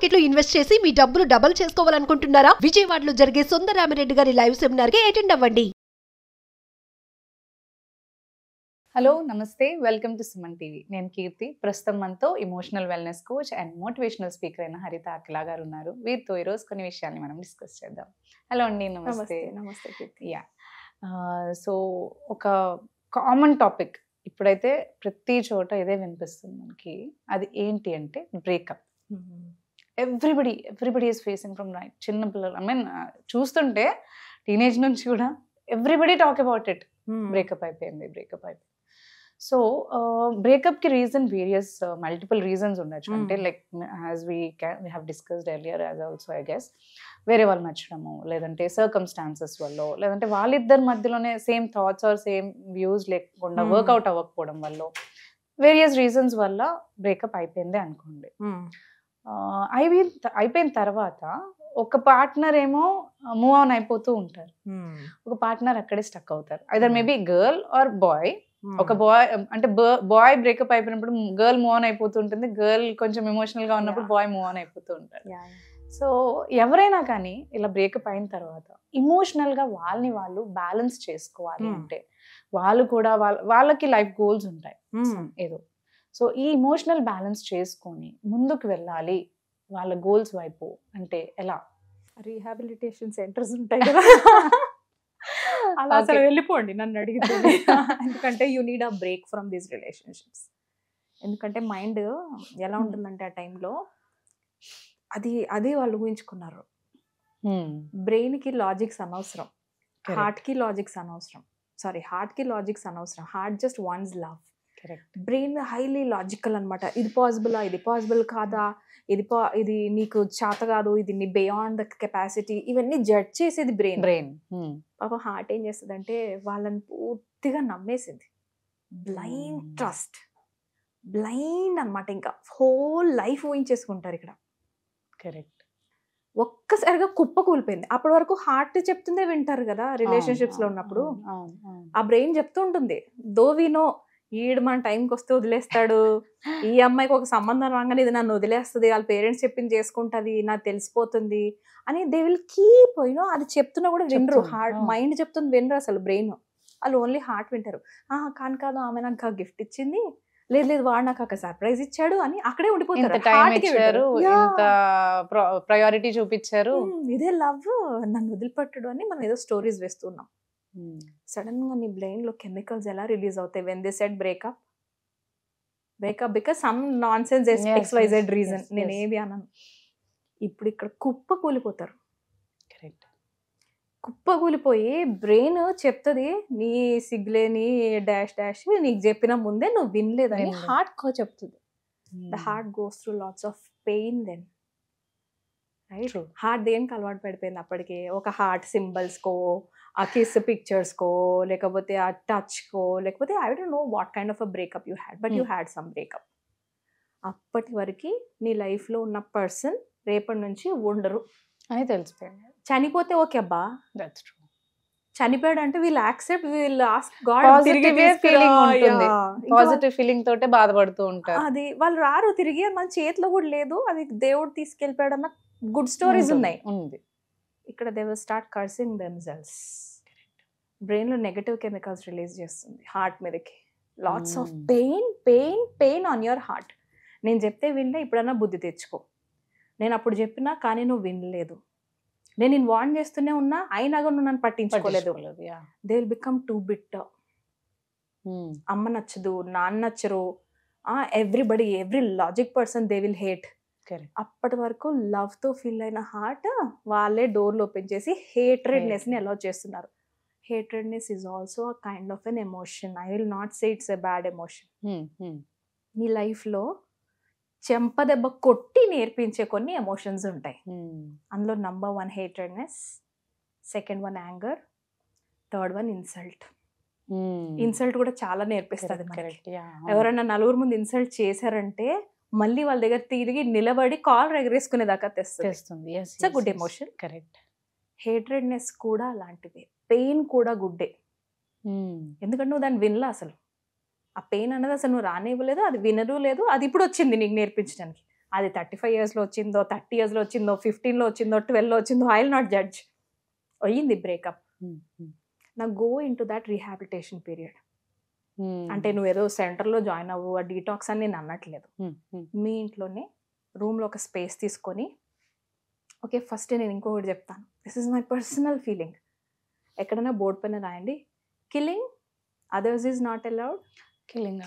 Market లో invest చేసి మీ డబ్బులు డబుల్ చేసుకోవాలనుకుంటున్నారా? విజయవాడలో జరిగే సుందరరామిరెడ్డి గారి లైవ్ సెమినార్ కి అటెండ్ అవ్వండి. హలో నమస్తే, వెల్కమ్ టు సుమన్ టీవీ. నేను కీర్తి. ప్రస్తుతం మనతో emotional wellness coach and motivational speaker అయిన హరిత అఖిల గారు ఉన్నారు. వీరితో ఈరోజు కొన్ని విషయాల్ని మనం డిస్కస్ చేద్దాం. హలో అండి, నమస్తే. నమస్తే కీర్తి. యా, సో ఒక కామన్ టాపిక్ ఇప్పుడైతే ప్రతి చోట ఇదే వినిపిస్తుంది మనకి. అది ఏంటి అంటే breakup. Everybody is facing from right. చిన్న పిల్లలు, ఐ మీన్ చూస్తుంటే టీనేజ్ నుంచి కూడా everybody talk about it. Breakup అయిపోయింది. సో బ్రేకప్ కి రీజన్ వేరియస్ మల్టిపుల్ రీజన్స్ ఉండొచ్చు. అంటే like as we have discussed earlier as also I guess వేరే వాళ్ళు నచ్చడము, లేదంటే సర్కమ్స్టాన్సెస్ వల్ల, లేదంటే వాళ్ళిద్దరి మధ్యలోనే same thoughts are same views లేకుండా వర్కౌట్ అవ్వకపోవడం వల్ల, వేరియస్ రీజన్స్ వల్ల బ్రేకప్ అయిపోయింది అనుకోండి. అయిపోయిన తర్వాత ఒక పార్ట్నర్ ఏమో మూవ్ ఆన్ అయిపోతూ ఉంటారు, ఒక పార్ట్నర్ అక్కడే స్టక్ అవుతారు. Either maybe girl or boy. ఒక బాయ్ అంటే బాయ్ బ్రేకప్ అయిపోయినప్పుడు గర్ల్ మూవ్ ఆన్ అయిపోతూ ఉంటుంది, గర్ల్ కొంచెం ఎమోషనల్ గా ఉన్నప్పుడు బాయ్ మూవ్ ఆన్ అయిపోతూ ఉంటారు. సో ఎవరైనా కానీ ఇలా బ్రేకప్ అయిన తర్వాత ఇమోషనల్ గా వాళ్ళని వాళ్ళు బ్యాలెన్స్ చేసుకోవాలి. అంటే వాళ్ళు కూడా వాళ్ళకి లైఫ్ గోల్స్ ఉంటాయి ఏదో. సో ఈ ఇమోషనల్ బ్యాలెన్స్ చేసుకొని ముందుకు వెళ్ళాలి వాళ్ళ గోల్స్ వైపు అంటే ఎలా? రీహాబిలిటేషన్ సెంటర్స్ ఉంటాయి కదా, అలా అసలు వెళ్ళిపోండి నన్ను అడిగితే. ఎందుకంటే you need a break from these relationships. ఎందుకంటే మైండ్ ఎలా ఉంటుందంటే ఆ టైంలో అది వాళ్ళు ఊహించుకున్నారు. బ్రెయిన్ కి లాజిక్స్ అనవసరం, హార్ట్ కి లాజిక్స్ అనవసరం. Heart just once love. Brain highly logical అనమాట. ఇది పాసిబులా, ఇది పాసిబుల్ కాదా, ఇది నీకు చేత కాదు, ఇది నీ బియాండ్ ద కెపాసిటీ, ఇవన్నీ జడ్జ్ చేసేది బ్రెయిన్. పాపం హార్ట్ ఏం చేస్తుంది అంటే వాళ్ళని పూర్తిగా నమ్మేసింది. బ్లైండ్ ట్రస్ట్, బ్లైండ్ అనమాట. ఇంకా హోల్ లైఫ్ ఊహించేసుకుంటారు ఇక్కడ. కరెక్ట్. ఒక్కసారిగా కుప్ప కూలిపోయింది. అప్పటి వరకు హార్ట్ చెప్తుందే వింటారు కదా రిలేషన్షిప్స్ లో ఉన్నప్పుడు. ఆ బ్రెయిన్ చెప్తూ ఉంటుంది, దో వి నో ఈడు మన టైంకి వస్తే వదిలేస్తాడు, ఈ అమ్మాయికి ఒక సంబంధం రాగానే ఇది నన్ను వదిలేస్తుంది, వాళ్ళ పేరెంట్స్ చెప్పింది చేసుకుంటుంది, నాకు తెలిసిపోతుంది అని దే విల్ కీప్ అది చెప్తున్నా కూడా వినరు. హార్ట్ మైండ్ చెప్తుంది వినరు అసలు. బ్రెయిన్ వాళ్ళు ఓన్లీ హార్ట్ వింటారు. కాదు ఆమె నాకు గిఫ్ట్ ఇచ్చింది, లేదు వాడు నాకు ఒక సర్ప్రైజ్ ఇచ్చాడు అని అక్కడే ఉండిపోతారు. ప్రయారిటీ చూపించారు, ఇదే లవ్, నన్ను వదిలిపెట్టడు అని మనం ఏదో స్టోరీస్ వేస్తున్నాం. సడన్ గా నీ బ్రెయిన్ లో కెమికల్స్ ఎలా రిలీజ్ అవుతాయి when they said breakup because some non sense XYZ reason. నేను ఏది అన్నాను. ఇప్పుడు ఇక్కడ కుప్ప కూలిపోతారు. కుప్ప కూలిపోయి బ్రెయిన్ చెప్తుంది నీ సిగ్లేని డాష్ నీకు చెప్పిన ముందే నువ్వు వినలేదని హార్ట్ కో చెప్తుంది. The heart goes through lots of pain then. Right. Heart దేనికి అలవాటు పడిపోయింది అప్పటికే. ఒక హార్ట్ సింబల్స్ కో, ఆ కిస్ పిక్చర్స్ కో, లేకపోతే ఆ టచ్ కో, లేకపోతే I don't know what kind of a breakup you had, but you had some breakup. అప్పటి వరకు నీ లైఫ్లో ఉన్న పర్సన్ రేపటి నుంచి ఉండరు అని తెలిసిపోయింది. చనిపోతే ఓకే అబ్బా, దట్స్ ట్రూ. చనిపోయాడు అంటే వీళ్ళు యాక్సెప్ట్, వీళ్ళు ఆస్క్ గాడ్. పాజిటివ్ ఫీలింగ్ తోటే బాధపడుతూ ఉంటారు. అది వాళ్ళు రారు తిరిగి, మన చేతిలో కూడా లేదు, అది దేవుడు తీసుకెళ్ళిపోయాడు అన్న గుడ్ స్టోరీస్ ఉన్నాయి. ఇక్కడ they will start cursing themselves. Brain లో నెగటివ్ కెమికల్స్ రిలీజ్ చేస్తుంది హార్ట్ మీదకి. LADS of pain on your heart. నేను చెప్తే వినలే, ఇప్పుడన్నా బుద్ధి తెచ్చుకో. నేను అప్పుడు చెప్పినా కానీ నువ్వు వినలేదు. నేను వార్న్ చేస్తూనే ఉన్నా అయినా కూడా నువ్వు నన్ను పట్టించుకోలేదు. They will become too bitter. అమ్మ నచ్చదు, నాన్న నచ్చరు, every logic person they will hate. అప్పటి వరకు లవ్ తో ఫీల్ అయిన హార్ట్ వాళ్ళే డోర్లు ఓపెన్ చేసి హేట్రెడ్నెస్ ని అలౌ చేస్తున్నారు. Hatredness is also a kind of an emotion. I will not say it's a bad emotion. నీ లైఫ్ లో చెంపదెబ్బ కొట్టి నేర్పించే కొన్ని ఎమోషన్స్ ఉంటాయి. అందులో number 1 hatredness, second 1 anger, third 1 insult. Insult కూడా చాలా నేర్పిస్తుంది. ఎవరైనా నలుగురు ముందు ఇన్సల్ట్ చేశారంటే మళ్ళీ వాళ్ళ దగ్గర తిరిగి నిలబడి కాల్ ఎగరేసుకునేదాకా తెస్తుంది. It's a good emotion. Correct. Hatredness కూడా అలాంటిదే. పెయిన్ కూడా గుడ్డే. ఎందుకంటే నువ్వు దాన్ని వినలా అసలు. ఆ పెయిన్ అనేది అసలు నువ్వు రానివ్వలేదు, అది వినరు లేదు, అది ఇప్పుడు వచ్చింది నీకు నేర్పించడానికి. అది 35 yearsలో వచ్చిందో, 30 yearsలో వచ్చిందో, 15లో వచ్చిందో, 12లో వచ్చిందో, ఐ విల్ నాట్ జడ్జ్. అయ్యింది బ్రేకప్. నా go in to that rehabilitation period. అంటే నువ్వేదో సెంటర్లో జాయిన్ అవ్వు, ఆ డీటాక్స్ అని నేను అనట్లేదు. మీ ఇంట్లోనే రూమ్లో ఒక స్పేస్ తీసుకొని, ఓకే ఫస్ట్ నేను ఇంకొకటి చెప్తాను, this is my personal feeling. ఎక్కడైనా బోర్డు పైన రాయండి, killing others is not allowed,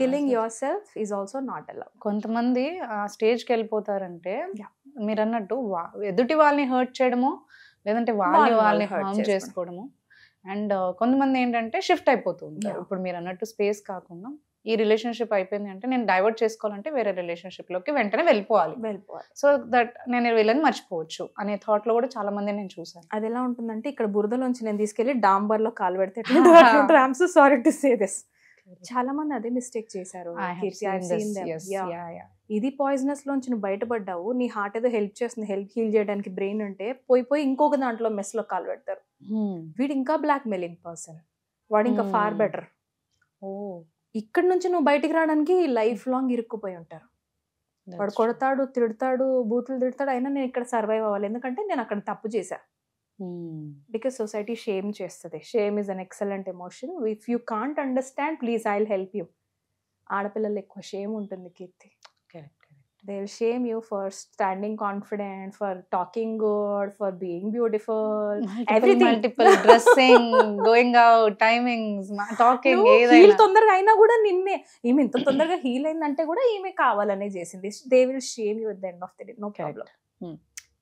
killing your self is also not allowed. కొంతమంది ఆ స్టేజ్కి వెళ్ళిపోతారంటే మీరు అన్నట్టు ఎదుటి వాళ్ళని హర్ట్ చేయడము, లేదంటే వాళ్ళని హార్మ్ చేసుకోవడము. అండ్ కొంతమంది ఏంటంటే షిఫ్ట్ అయిపోతుంటారు. ఇప్పుడు మీరు అన్నట్టు స్పేస్ కాకుండా ఈ రిలేషన్షిప్ అయిపోయింది అంటే నేను డైవర్ట్ చేసుకోవాలంటే వేరే రిలేషన్షిప్ లోకి వెంటనే వెళ్ళిపోవాలి. సో దట్ నేను వీళ్ళని మర్చిపోవచ్చు అనే థాట్ లో కూడా చాలా మంది నేను చూసాను. అది ఎలా ఉంటుందంటే, ఇక్కడ బురదలోంచి నేను తీసుకెళ్లి డాంబర్ లో కాలు పెడితే I'm so sorry to say this. చాలా మంది అదే మిస్టేక్ చేశారు. ఇది పాయిజనస్ లోంచి నువ్వు బయటపడ్డావు, నీ హార్ట్ ఏదో హెల్ప్ చేస్తుంది, హెల్ప్ హీల్ చేయడానికి బ్రెయిన్ అంటే పోయి ఇంకొక దాంట్లో మెస్ లో కాలు పెడతారు. వీడు ఇంకా బ్లాక్ మెయిలింగ్ పర్సన్, వాడు ఇంకా ఫార్ బెటర్. ఇక్కడ నుంచి నువ్వు బయటికి రావడానికి లైఫ్ లాంగ్ ఇరుక్కుపోయి ఉంటారు. వాడు కొడతాడు, తిడతాడు, బూతులు తిడతాడు, అయినా నేను ఇక్కడ సర్వైవ్ అవ్వాలి ఎందుకంటే నేను అక్కడ తప్పు చేశా. బికాస్ సొసైటీ షేమ్ చేస్తుంది. Shame is an excellent emotion. If you can't understand please I will help you. ఆడపిల్లలు ఎక్కువ షేమ్ ఉంటుంది కీర్తి. They will shame you for standing confident, for talking good, for being beautiful, everything. Multiple dressing, going out, timings, talking, heal తొందరగా అయినా కూడా నిన్నే, ఈమె ఇంత తొందరగా హీల్ అయిందంటే కూడా ఈమె కావాలనే చేసింది. They will shame you at the end of the day, no problem.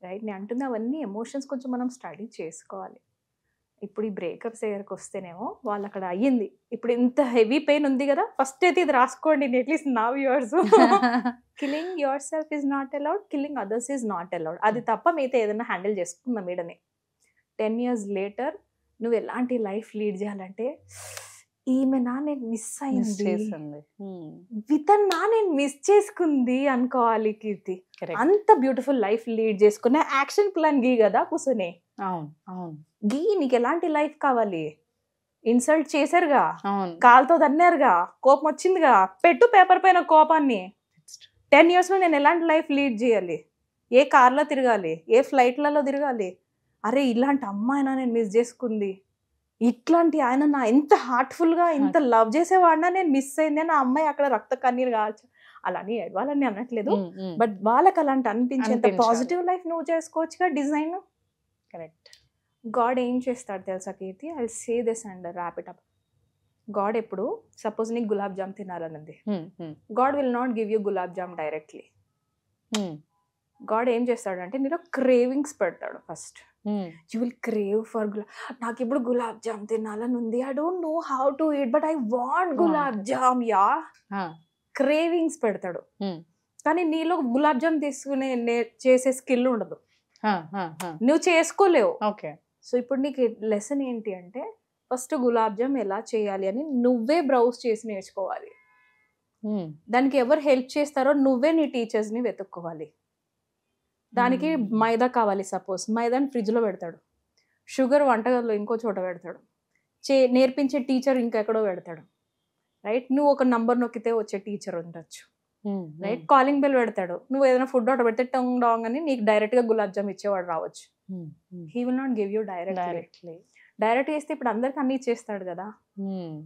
Right, నేను అంటుంది అవన్నీ ఎమోషన్స్ కొంచెం మనం స్టడీ చేసుకోవాలి. ఇప్పుడు ఈ బ్రేకప్స్ దగ్గరకు వస్తేనేమో వాళ్ళు అక్కడ అయ్యింది, ఇప్పుడు ఇంత హెవీ పెయిన్ ఉంది కదా, ఫస్ట్ అయితే ఇది రాసుకోండి, అట్లీస్ట్ నా viewers. Killing your self is not allowed, killing others is not allowed. అది తప్ప మిగతా ఏదైనా హ్యాండిల్ చేసుకుందాం మీడని. 10 years later నువ్వు ఎలాంటి లైఫ్ లీడ్ చేయాలంటే, ఈమె నా నేను మిస్ అయింది, వితన్నా నేను మిస్ చేసుకుంది అనుకోవాలి కీర్తి. అంత బ్యూటిఫుల్ లైఫ్ లీడ్ చేసుకునే యాక్షన్ ప్లాన్ గీ కదా కూర్చొని. గీ నీకు ఎలాంటి లైఫ్ కావాలి? ఇన్సల్ట్ చేశారుగా, కాలుతో తన్నారుగా, కోపం వచ్చిందిగా, పెట్టు పేపర్ పైన కోపాన్ని. 10 years లో నేను ఎలాంటి లైఫ్ లీడ్ చేయాలి? ఏ కార్లో తిరగాలి, ఏ ఫ్లైట్లలో తిరగాలి? అరే ఇలాంటి అమ్మాయినా నేను మిస్ చేసుకుంది, ఇట్లాంటి ఆయన నా ఎంత హార్ట్ఫుల్గా ఇంత లవ్ చేసేవాడినా నేను మిస్ అయింది, నా అమ్మాయి అక్కడ రక్త కన్నీరు కావచ్చు. అలాని ఏడవాలని అనట్లేదు, బట్ వాళ్ళకి అలాంటి అనిపించేంత పాజిటివ్ లైఫ్ నువ్వు చేసుకోవచ్చుగా డిజైన్. కరెక్ట్. గాడ్ ఏం చేస్తాడు తెలుసా Keerthi? I say this and wrap it up. God ఎప్పుడు సపోజ్ నీకు గులాబ్ జామ్ తినాలన్నది, God will not give you gulab jam directly. God ఏం చేస్తాడంటే నీలో క్రేవింగ్స్ పెడతాడు. First you will crave for నాకు ఇప్పుడు గులాబ్ జామ్ తినాలని ఉంది, I don't know how to eat but I want gulab jam yeah. Cravings పెడతాడు, కానీ నీలో గులాబ్ జామ్ తీసుకునే చేసే స్కిల్ ఉండదు, నువ్వు చేసుకోలేవు. సో ఇప్పుడు నీకు లెసన్ ఏంటి అంటే, ఫస్ట్ గులాబ్ జామ్ ఎలా చేయాలి అని నువ్వే బ్రౌజ్ చేసి నేర్చుకోవాలి. దానికి ఎవరు హెల్ప్ చేస్తారో నువ్వే నీ టీచర్స్ని వెతుక్కోవాలి. దానికి మైదా కావాలి, సపోజ్ మైదాని ఫ్రిడ్జ్లో పెడతాడు, షుగర్ వంటగదిలో ఇంకో చోట పెడతాడు, నేర్పించే టీచర్ ఇంకెక్కడో పెడతాడు. రైట్, నువ్వు ఒక నంబర్ నొక్కితే వచ్చే టీచర్ ఉండొచ్చు. రైట్, కాలింగ్ బెల్ పెడతాడు, నువ్వు ఏదైనా ఫుడ్ ఆర్డర్ పెడితే టంగ్ డాంగ్ అని నీకు డైరెక్ట్గా గులాబ్ జామ్ ఇచ్చేవాడు రావచ్చు. He will not give you directly. Direct చేస్తే ఇప్పుడు అందరికి అన్ని ఇచ్చేస్తాడు కదా.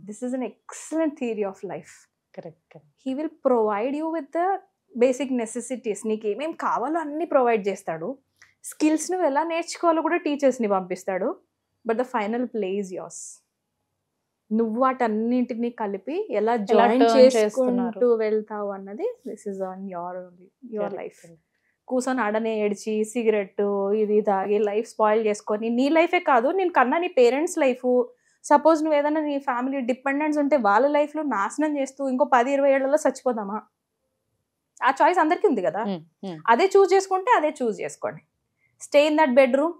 This is an excellent theory of life. Correct. He will provide you with the basic necessities, నీకు ఏమేమి కావాలో అన్ని ప్రొవైడ్ చేస్తాడు. స్కిల్స్ నువ్వు ఎలా నేర్చుకోవాలో కూడా టీచర్స్ని పంపిస్తాడు. But the final play is yours. నువ్వు వాటన్నింటినీ కలిపి ఎలా జాయిన్ చేసుకుంటూ వెళ్తావు అన్నది this is on your life. కూర్చొని ఆడనే ఏడ్చి సిగరెట్ ఇది తాగి లైఫ్ స్పాయిల్ చేసుకొని, నీ లైఫే కాదు నేను కన్నా నీ పేరెంట్స్ లైఫ్, సపోజ్ నువ్వు ఏదైనా నీ ఫ్యామిలీ డిపెండెన్స్ ఉంటే వాళ్ళ లైఫ్లో నాశనం చేస్తూ ఇంకో 10-20 ఏళ్లలో చచ్చిపోదామా? ఆ చాయిస్ అందరికీ ఉంది కదా. అదే చూస్ చేసుకుంటే అదే చూస్ చేసుకోండి. స్టే ఇన్ దట్ బెడ్రూమ్,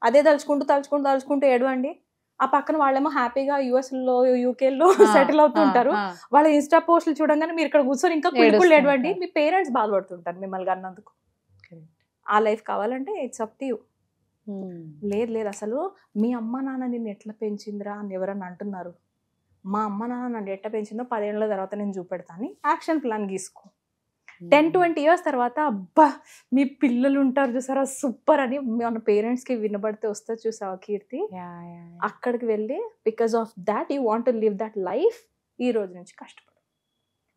అదే తలుచుకుంటూ ఏడవండి. ఆ పక్కన వాళ్ళేమో హ్యాపీగా యుఎస్లో యూకేలో సెటిల్ అవుతుంటారు. వాళ్ళ ఇన్స్టా పోస్టులు చూడంగానే మీరు ఇక్కడ కూర్చొని ఇంకా కుళ్ళుకుళ్ళు ఏడవండి. మీ పేరెంట్స్ బాధపడుతుంటారు మిమ్మల్ని అన్నందుకు. ఆ లైఫ్ కావాలంటే ఇట్స్ అప్ టు యూ. లేదు అసలు మీ అమ్మ నాన్న నిన్ను ఎట్లా పెంచిందిరా అని ఎవరన్నా అంటున్నారు. మా అమ్మ నాన్న నన్ను ఎట్లా పెంచిందో 10 ఏళ్ళ తర్వాత నేను చూపెడతాను. Action plan గీసుకో. 10-20 years తర్వాత అబ్బా మీ పిల్లలు ఉంటారు చూసారా సూపర్ అని మన పేరెంట్స్కి వినబడితే వస్తుంది చూసావా కీర్తి, అక్కడికి వెళ్ళి because of that you want to live that life, ఈ రోజు నుంచి కష్టపడు,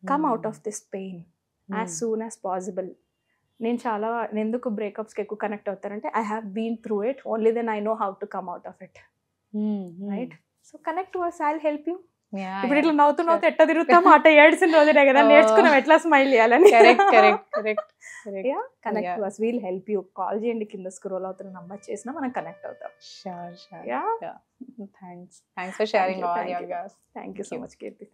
come out of this pain as soon as possible. నేను ఎందుకు బ్రేకప్స్కి ఎక్కువ కనెక్ట్ అవుతారంటే I have been through it, only then I know how to come out of it, right? So connect to us, I will help you. ఇప్పుడు ఇట్లా నవ్వుతూ ఎట్లా తిరుగుతాం అట్ట ఏడ్చిన రోజునే కదా నేర్చుకున్నాం ఎట్లా స్మైల్ చేయాలని. Connect to us, we'll help you. Call చేయండి, కింద స్క్రోల్ అవుతున్న నంబర్ చేసినా మనం కనెక్ట్ అవుతాం. Sure. Yeah. Thanks for sharing all your guys. Thank you so much, Kirti.